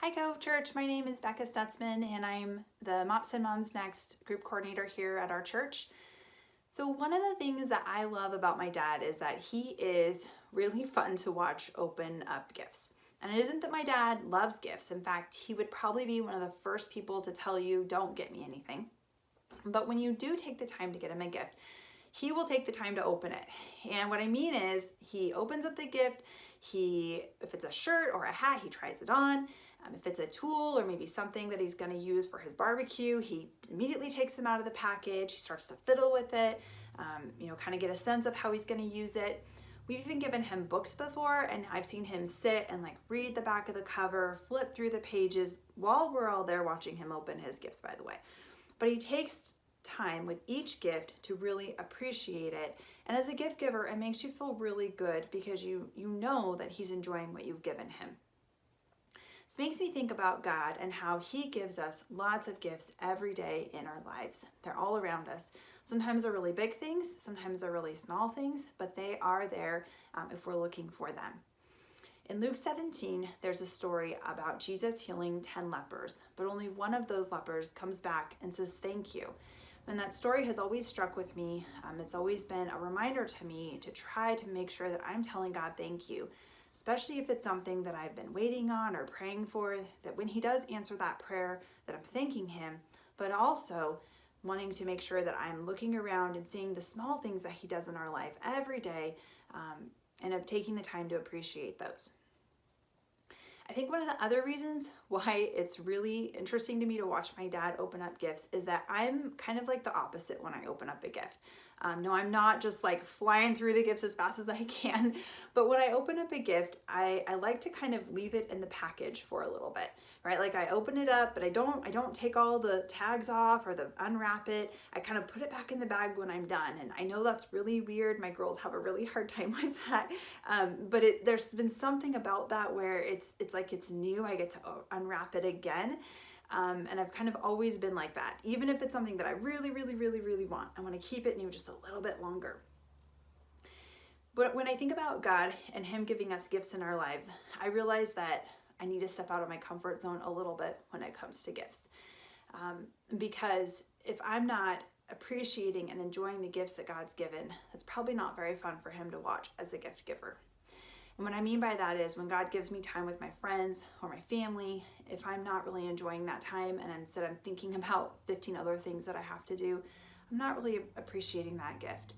Hi Cove Church, my name is Becca Stutzman and I'm the MOPS and MOMSnext group coordinator here at our church. So one of the things that I love about my dad is that he is really fun to watch open up gifts. And it isn't that my dad loves gifts. In fact, he would probably be one of the first people to tell you, don't get me anything. But when you do take the time to get him a gift, he will take the time to open it. And what I mean is he opens up the gift, if it's a shirt or a hat, he tries it on. If it's a tool or maybe something that he's going to use for his barbecue, he immediately takes them out of the package. He starts to fiddle with it, kind of get a sense of how he's going to use it. We've even given him books before, and I've seen him sit and read the back of the cover, flip through the pages while we're all there watching him open his gifts, by the way. But he takes time with each gift to really appreciate it. And as a gift giver, it makes you feel really good because you know that he's enjoying what you've given him. This makes me think about God and how he gives us lots of gifts every day in our lives. They're all around us. Sometimes they're really big things, sometimes they're really small things, but they are there if we're looking for them. In Luke 17, there's a story about Jesus healing 10 lepers, but only one of those lepers comes back and says, "Thank you." And that story has always struck with me. It's always been a reminder to me to try to make sure that I'm telling God thank you, especially if it's something that I've been waiting on or praying for, that when he does answer that prayer, that I'm thanking him, but also wanting to make sure that I'm looking around and seeing the small things that he does in our life every day, and of taking the time to appreciate those. I think one of the other reasons why it's really interesting to me to watch my dad open up gifts is that I'm kind of like the opposite when I open up a gift. No, I'm not just flying through the gifts as fast as I can, but when I open up a gift, I like to kind of leave it in the package for a little bit, right? I open it up, but I don't take all the tags off or unwrap it. I kind of put it back in the bag when I'm done. And I know that's really weird. My girls have a really hard time with that. But there's been something about that where it's like it's new. I get to unwrap it again. And I've kind of always been like that. Even if it's something that I really, really, really, really want, I want to keep it new just a little bit longer. But when I think about God and him giving us gifts in our lives, I realize that I need to step out of my comfort zone a little bit when it comes to gifts. Because if I'm not appreciating and enjoying the gifts that God's given, that's probably not very fun for him to watch as a gift giver. And what I mean by that is when God gives me time with my friends or my family, if I'm not really enjoying that time and instead I'm thinking about 15 other things that I have to do, I'm not really appreciating that gift.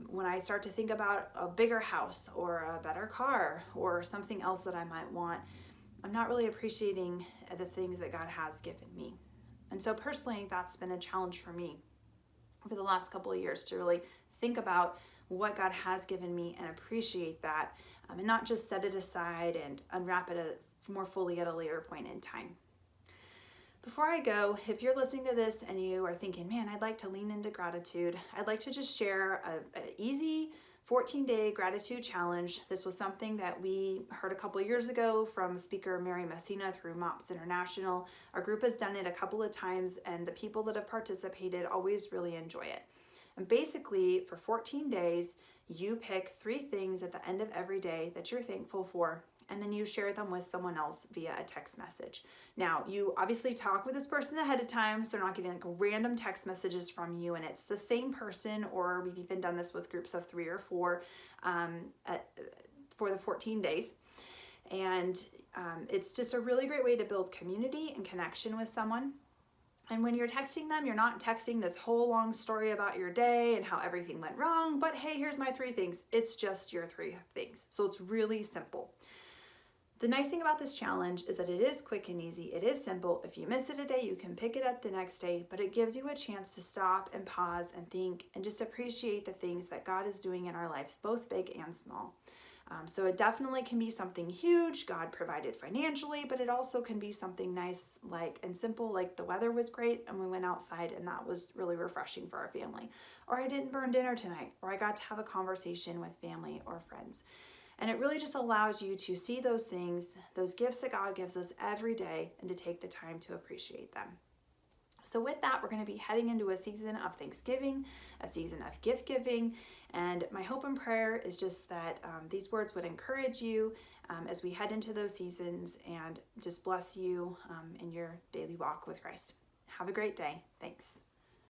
When I start to think about a bigger house or a better car or something else that I might want, I'm not really appreciating the things that God has given me. And so personally, that's been a challenge for me over the last couple of years to really think about what God has given me and appreciate that, and not just set it aside and unwrap it more fully at a later point in time. Before I go, if you're listening to this and you are thinking, man, I'd like to lean into gratitude, I'd like to just share an easy 14-day gratitude challenge. This was something that we heard a couple of years ago from speaker Mary Messina through MOPS International. Our group has done it a couple of times, and the people that have participated always really enjoy it. And basically, for 14 days, you pick 3 things at the end of every day that you're thankful for, and then you share them with someone else via a text message. Now, you obviously talk with this person ahead of time, so they're not getting random text messages from you, and it's the same person, or we've even done this with groups of 3 or 4 for the 14 days. And it's just a really great way to build community and connection with someone. And when you're texting them, you're not texting this whole long story about your day and how everything went wrong, but hey, here's my 3 things. It's just your 3 things. So it's really simple. The nice thing about this challenge is that it is quick and easy. It is simple. If you miss it a day, you can pick it up the next day, but it gives you a chance to stop and pause and think and just appreciate the things that God is doing in our lives, both big and small. So it definitely can be something huge, God provided financially, but it also can be something nice and simple, like the weather was great and we went outside and that was really refreshing for our family. Or I didn't burn dinner tonight, or I got to have a conversation with family or friends. And it really just allows you to see those things, those gifts that God gives us every day, and to take the time to appreciate them. So with that, we're going to be heading into a season of Thanksgiving, a season of gift giving, and my hope and prayer is just that these words would encourage you as we head into those seasons and just bless you in your daily walk with Christ. Have a great day. Thanks.